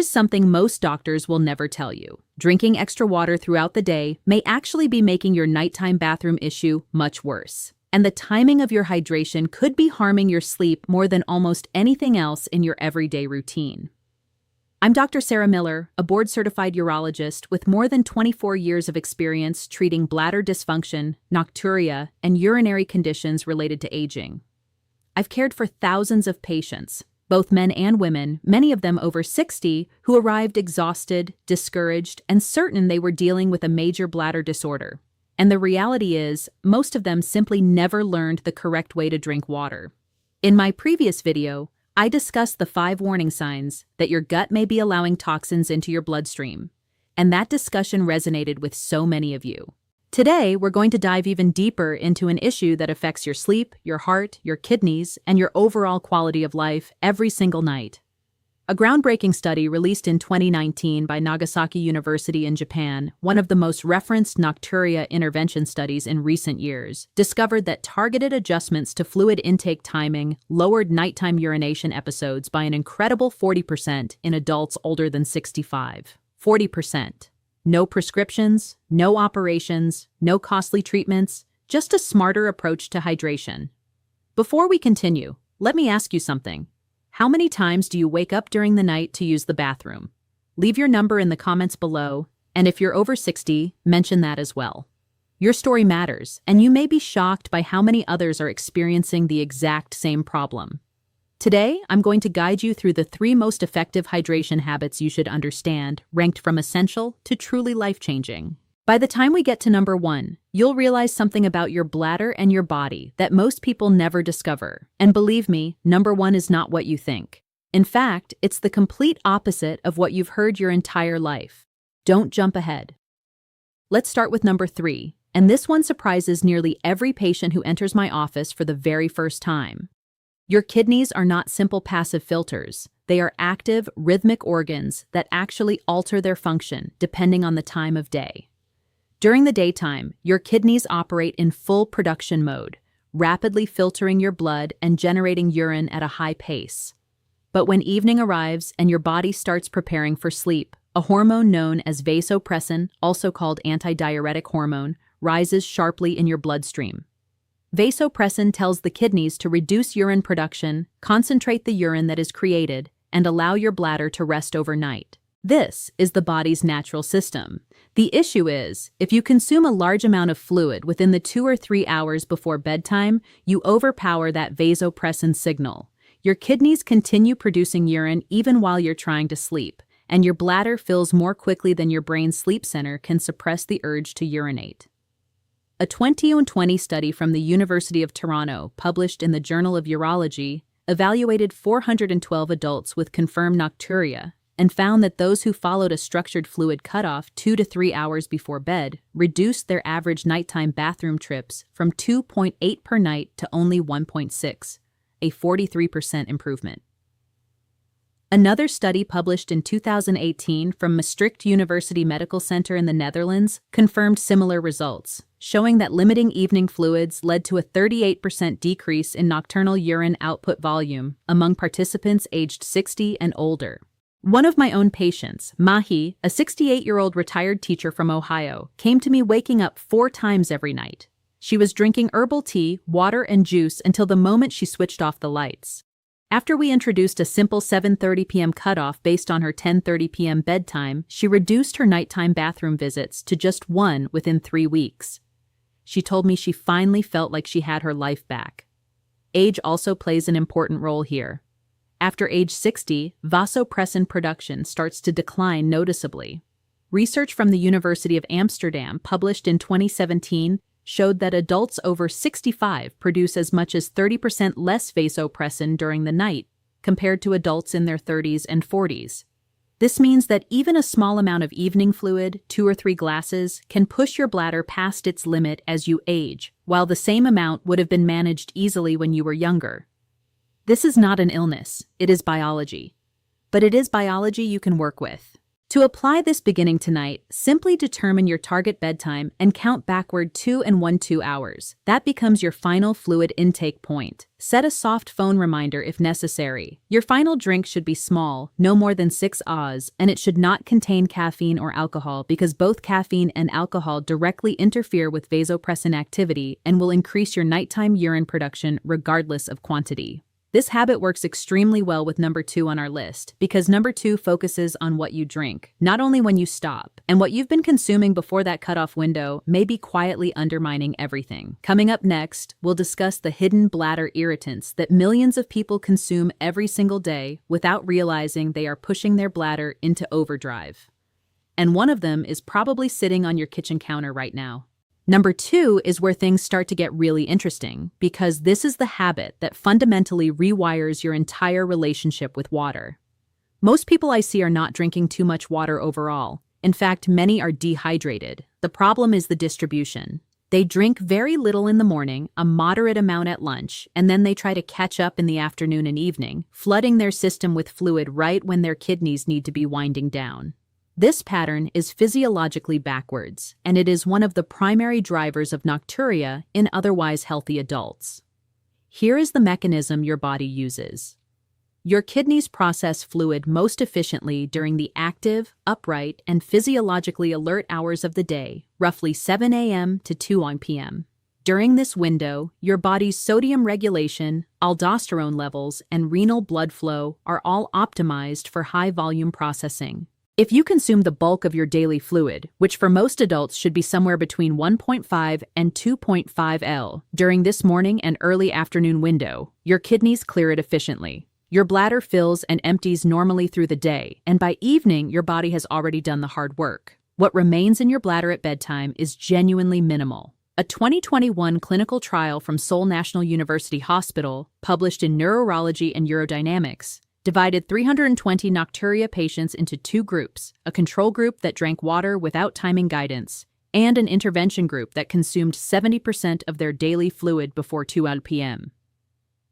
Here's something most doctors will never tell you. Drinking extra water throughout the day may actually be making your nighttime bathroom issue much worse. And the timing of your hydration could be harming your sleep more than almost anything else in your everyday routine. I'm Dr. Sarah Miller, a board-certified urologist with more than 24 years of experience treating bladder dysfunction, nocturia, and urinary conditions related to aging. I've cared for thousands of patients, both men and women, many of them over 60, who arrived exhausted, discouraged, and certain they were dealing with a major bladder disorder. And the reality is, most of them simply never learned the correct way to drink water. In my previous video, I discussed the 5 warning signs that your gut may be allowing toxins into your bloodstream, and that discussion resonated with so many of you. Today, we're going to dive even deeper into an issue that affects your sleep, your heart, your kidneys, and your overall quality of life every single night. A groundbreaking study released in 2019 by Nagasaki University in Japan, one of the most referenced Nocturia intervention studies in recent years, discovered that targeted adjustments to fluid intake timing lowered nighttime urination episodes by an incredible 40% in adults older than 65. 40%. No prescriptions, no operations, no costly treatments, just a smarter approach to hydration. Before we continue, let me ask you something. How many times do you wake up during the night to use the bathroom? Leave your number in the comments below, and if you're over 60, mention that as well. Your story matters, and you may be shocked by how many others are experiencing the exact same problem. Today, I'm going to guide you through the 3 most effective hydration habits you should understand, ranked from essential to truly life-changing. By the time we get to number 1, you'll realize something about your bladder and your body that most people never discover. And believe me, number 1 is not what you think. In fact, it's the complete opposite of what you've heard your entire life. Don't jump ahead. Let's start with number 3, and this one surprises nearly every patient who enters my office for the very first time. Your kidneys are not simple passive filters. They are active, rhythmic organs that actually alter their function depending on the time of day. During the daytime, your kidneys operate in full production mode, rapidly filtering your blood and generating urine at a high pace. But when evening arrives and your body starts preparing for sleep, a hormone known as vasopressin, also called antidiuretic hormone, rises sharply in your bloodstream. Vasopressin tells the kidneys to reduce urine production, concentrate the urine that is created, and allow your bladder to rest overnight. This is the body's natural system. The issue is, if you consume a large amount of fluid within the 2 or 3 hours before bedtime, you overpower that vasopressin signal. Your kidneys continue producing urine even while you're trying to sleep, and your bladder fills more quickly than your brain's sleep center can suppress the urge to urinate. A 2020 study from the University of Toronto, published in the Journal of Urology, evaluated 412 adults with confirmed nocturia and found that those who followed a structured fluid cutoff 2 to 3 hours before bed reduced their average nighttime bathroom trips from 2.8 per night to only 1.6, a 43% improvement. Another study published in 2018 from Maastricht University Medical Center in the Netherlands confirmed similar results, showing that limiting evening fluids led to a 38% decrease in nocturnal urine output volume among participants aged 60 and older. One of my own patients, Mahi, a 68-year-old retired teacher from Ohio, came to me waking up 4 times every night. She was drinking herbal tea, water, and juice until the moment she switched off the lights. After we introduced a simple 7:30 p.m. cutoff based on her 10:30 p.m. bedtime, she reduced her nighttime bathroom visits to just 1 within 3 weeks. She told me she finally felt like she had her life back. Age also plays an important role here. After age 60, vasopressin production starts to decline noticeably. Research from the University of Amsterdam, published in 2017, showed that adults over 65 produce as much as 30% less vasopressin during the night compared to adults in their 30s and 40s. This means that even a small amount of evening fluid, 2 or 3 glasses, can push your bladder past its limit as you age, while the same amount would have been managed easily when you were younger. This is not an illness, it is biology. But it is biology you can work with. To apply this beginning tonight, simply determine your target bedtime and count backward 2 and 1/2 hours. That becomes your final fluid intake point. Set a soft phone reminder if necessary. Your final drink should be small, no more than 6 Oz, and it should not contain caffeine or alcohol because both caffeine and alcohol directly interfere with vasopressin activity and will increase your nighttime urine production regardless of quantity. This habit works extremely well with number 2 on our list because number 2 focuses on what you drink, not only when you stop, and what you've been consuming before that cutoff window may be quietly undermining everything. Coming up next, we'll discuss the hidden bladder irritants that millions of people consume every single day without realizing they are pushing their bladder into overdrive. And one of them is probably sitting on your kitchen counter right now. Number 2 is where things start to get really interesting because this is the habit that fundamentally rewires your entire relationship with water. Most people I see are not drinking too much water overall. In fact, many are dehydrated. The problem is the distribution. They drink very little in the morning, a moderate amount at lunch, and then they try to catch up in the afternoon and evening, flooding their system with fluid right when their kidneys need to be winding down. This pattern is physiologically backwards, and it is one of the primary drivers of nocturia in otherwise healthy adults. Here is the mechanism your body uses. Your kidneys process fluid most efficiently during the active, upright, and physiologically alert hours of the day, roughly 7 a.m. to 2 p.m. During this window, your body's sodium regulation, aldosterone levels, and renal blood flow are all optimized for high-volume processing. If you consume the bulk of your daily fluid, which for most adults should be somewhere between 1.5 and 2.5 L, during this morning and early afternoon window, your kidneys clear it efficiently. Your bladder fills and empties normally through the day, and by evening, your body has already done the hard work. What remains in your bladder at bedtime is genuinely minimal. A 2021 clinical trial from Seoul National University Hospital, published in Neurology and Urodynamics, divided 320 nocturia patients into 2 groups, a control group that drank water without timing guidance, and an intervention group that consumed 70% of their daily fluid before 2 p.m.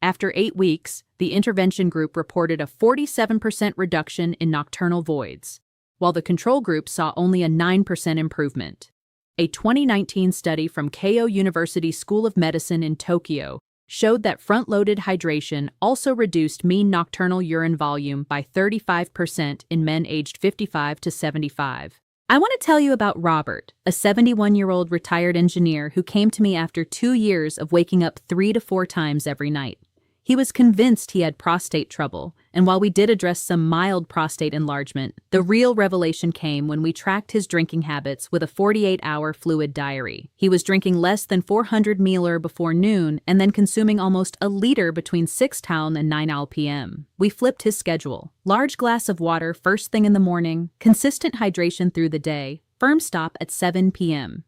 After 8 weeks, the intervention group reported a 47% reduction in nocturnal voids, while the control group saw only a 9% improvement. A 2019 study from Keio University School of Medicine in Tokyo showed that front-loaded hydration also reduced mean nocturnal urine volume by 35% in men aged 55 to 75. I want to tell you about Robert, a 71-year-old retired engineer who came to me after 2 years of waking up 3 to 4 times every night. He was convinced he had prostate trouble, and while we did address some mild prostate enlargement, the real revelation came when we tracked his drinking habits with a 48-hour fluid diary. He was drinking less than 400 ml before noon and then consuming almost a liter between 6 town and 9 p.m. We flipped his schedule. Large glass of water first thing in the morning, consistent hydration through the day, firm stop at 7 p.m.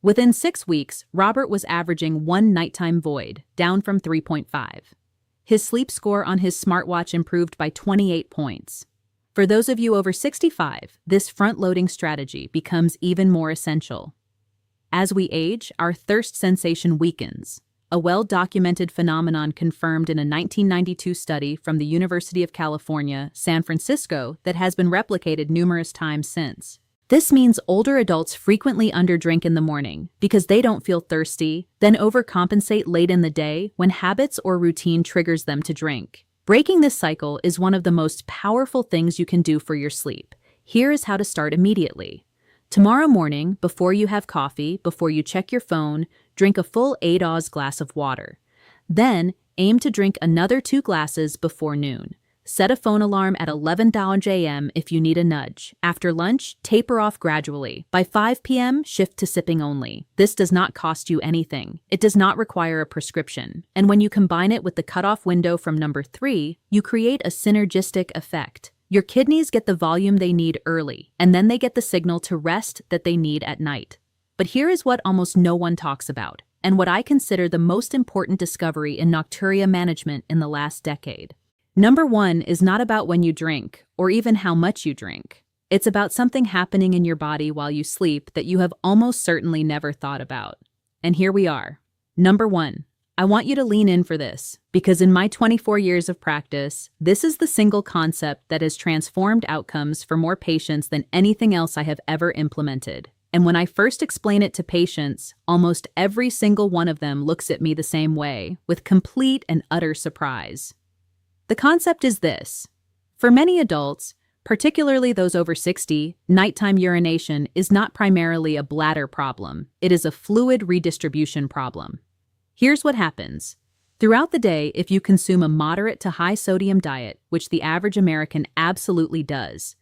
Within 6 weeks, Robert was averaging 1 nighttime void, down from 3.5. His sleep score on his smartwatch improved by 28 points. For those of you over 65, this front-loading strategy becomes even more essential. As we age, our thirst sensation weakens, a well-documented phenomenon confirmed in a 1992 study from the University of California, San Francisco that has been replicated numerous times since. This means older adults frequently underdrink in the morning because they don't feel thirsty, then overcompensate late in the day when habits or routine triggers them to drink. Breaking this cycle is one of the most powerful things you can do for your sleep. Here is how to start immediately. Tomorrow morning, before you have coffee, before you check your phone, drink a full 8 Oz glass of water. Then, aim to drink another 2 glasses before noon. Set a phone alarm at 11 a.m. if you need a nudge. After lunch, taper off gradually. By 5 p.m., shift to sipping only. This does not cost you anything. It does not require a prescription. And when you combine it with the cutoff window from number 3, you create a synergistic effect. Your kidneys get the volume they need early, and then they get the signal to rest that they need at night. But here is what almost no one talks about, and what I consider the most important discovery in nocturia management in the last decade. Number 1 is not about when you drink, or even how much you drink. It's about something happening in your body while you sleep that you have almost certainly never thought about. And here we are. Number 1, I want you to lean in for this, because in my 24 years of practice, this is the single concept that has transformed outcomes for more patients than anything else I have ever implemented. And when I first explain it to patients, almost every single one of them looks at me the same way, with complete and utter surprise. The concept is this. For many adults, particularly those over 60, nighttime urination is not primarily a bladder problem. It is a fluid redistribution problem. Here's what happens. Throughout the day, if you consume a moderate to high sodium diet, which the average American absolutely does,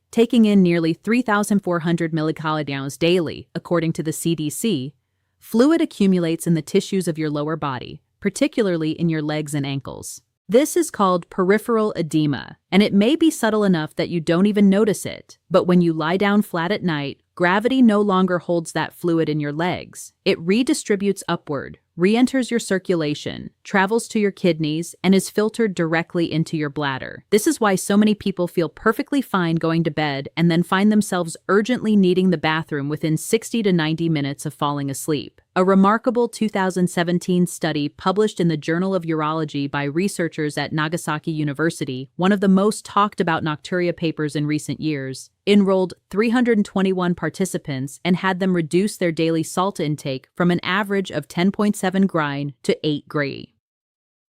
taking in nearly 3,400 millicalorials daily, according to the CDC, fluid accumulates in the tissues of your lower body, particularly in your legs and ankles. This is called peripheral edema, and it may be subtle enough that you don't even notice it. But when you lie down flat at night, gravity no longer holds that fluid in your legs. It redistributes upward, re-enters your circulation, travels to your kidneys, and is filtered directly into your bladder. This is why so many people feel perfectly fine going to bed and then find themselves urgently needing the bathroom within 60 to 90 minutes of falling asleep. A remarkable 2017 study published in the Journal of Urology by researchers at Nagasaki University, one of the most talked about Nocturia papers in recent years, enrolled 321 participants and had them reduce their daily salt intake from an average of 10.7 gray to 8 gray.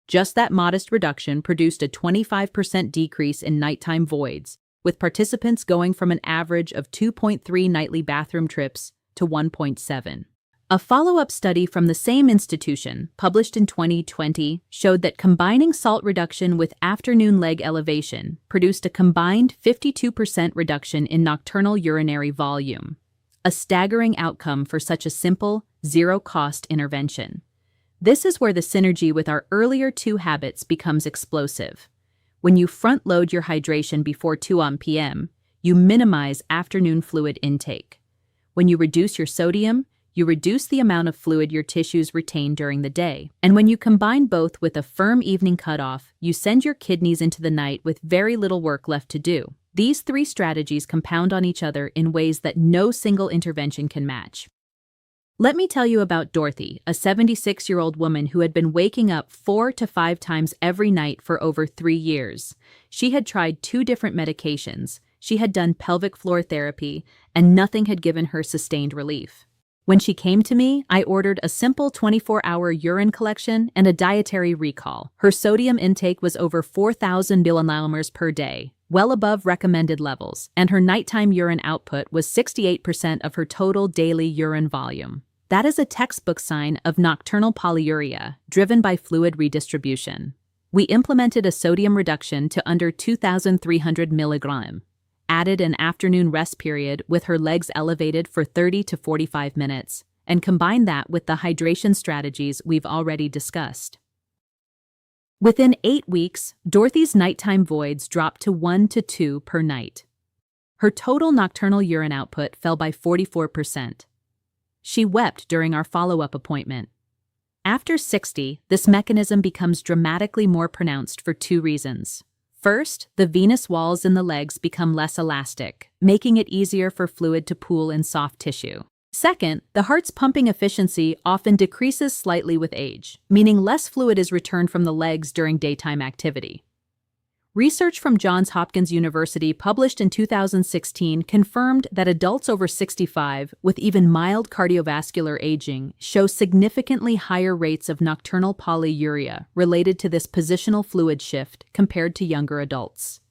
Just that modest reduction produced a 25% decrease in nighttime voids, with participants going from an average of 2.3 nightly bathroom trips to 1.7. A follow-up study from the same institution, published in 2020, showed that combining salt reduction with afternoon leg elevation produced a combined 52% reduction in nocturnal urinary volume, a staggering outcome for such a simple, zero-cost intervention. This is where the synergy with our earlier two habits becomes explosive. When you front-load your hydration before 2 p.m., you minimize afternoon fluid intake. When you reduce your sodium, you reduce the amount of fluid your tissues retain during the day. And when you combine both with a firm evening cutoff, you send your kidneys into the night with very little work left to do. These three strategies compound on each other in ways that no single intervention can match. Let me tell you about Dorothy, a 76-year-old woman who had been waking up 4 to 5 times every night for over 3 years. She had tried 2 different medications. She had done pelvic floor therapy, and nothing had given her sustained relief. When she came to me, I ordered a simple 24-hour urine collection and a dietary recall. Her sodium intake was over 4,000 millimoles per day, well above recommended levels, and her nighttime urine output was 68% of her total daily urine volume. That is a textbook sign of nocturnal polyuria, driven by fluid redistribution. We implemented a sodium reduction to under 2,300 milligrams. Added an afternoon rest period with her legs elevated for 30 to 45 minutes, and combined that with the hydration strategies we've already discussed. Within 8 weeks, Dorothy's nighttime voids dropped to 1 to 2 per night. Her total nocturnal urine output fell by 44%. She wept during our follow-up appointment. After 60, this mechanism becomes dramatically more pronounced for 2 reasons. First, the venous walls in the legs become less elastic, making it easier for fluid to pool in soft tissue. Second, the heart's pumping efficiency often decreases slightly with age, meaning less fluid is returned from the legs during daytime activity. Research from Johns Hopkins University published in 2016 confirmed that adults over 65 with even mild cardiovascular aging show significantly higher rates of nocturnal polyuria related to this positional fluid shift compared to younger adults.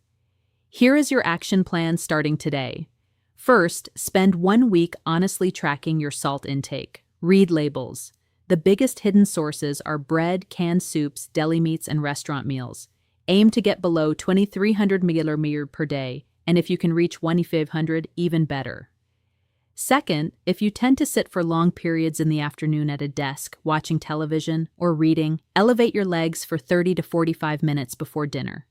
Here is your action plan starting today. First, spend 1 week honestly tracking your salt intake. Read labels. The biggest hidden sources are bread, canned soups, deli meats, and restaurant meals. Aim to get below 2,300 milliliters per day, and if you can reach 2,500, even better. Second, if you tend to sit for long periods in the afternoon at a desk, watching television or reading, elevate your legs for 30 to 45 minutes before dinner.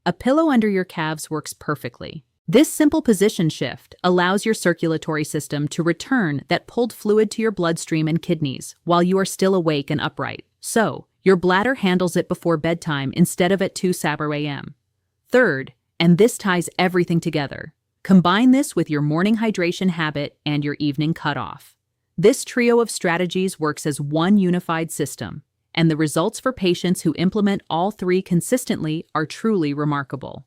A pillow under your calves works perfectly. This simple position shift allows your circulatory system to return that pulled fluid to your bloodstream and kidneys while you are still awake and upright. So, your bladder handles it before bedtime instead of at 2 a.m. Third, and this ties everything together, combine this with your morning hydration habit and your evening cutoff. This trio of strategies works as one unified system, And the results for patients who implement all three consistently are truly remarkable.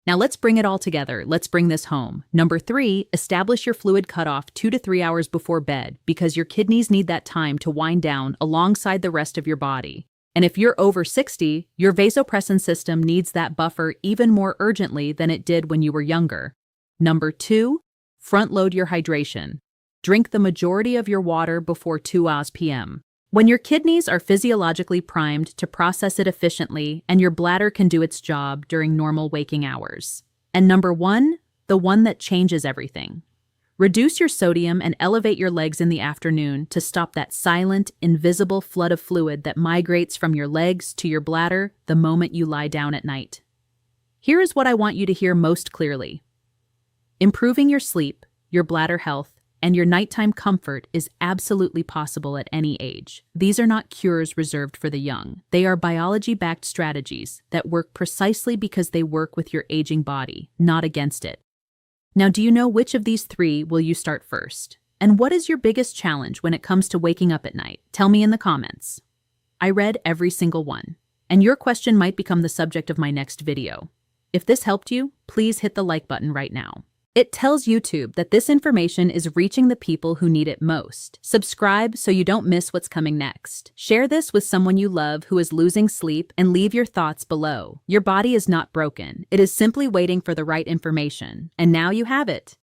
Now let's bring it all together. Let's bring this home. Number 3, establish your fluid cutoff 2 to 3 hours before bed because your kidneys need that time to wind down alongside the rest of your body. And if you're over 60, your vasopressin system needs that buffer even more urgently than it did when you were younger. Number 2, front-load your hydration. Drink the majority of your water before 2 p.m. When your kidneys are physiologically primed to process it efficiently and your bladder can do its job during normal waking hours. And number 1, the one that changes everything. Reduce your sodium and elevate your legs in the afternoon to stop that silent, invisible flood of fluid that migrates from your legs to your bladder the moment you lie down at night. Here is what I want you to hear most clearly. Improving your sleep, your bladder health, and your nighttime comfort is absolutely possible at any age. These are not cures reserved for the young. They are biology-backed strategies that work precisely because they work with your aging body, not against it. Now, do you know which of these 3 will you start first? And what is your biggest challenge when it comes to waking up at night? Tell me in the comments. I read every single one, and your question might become the subject of my next video. If this helped you, please hit the like button right now. It tells YouTube that this information is reaching the people who need it most. Subscribe so you don't miss what's coming next. Share this with someone you love who is losing sleep and leave your thoughts below. Your body is not broken. It is simply waiting for the right information. And now you have it.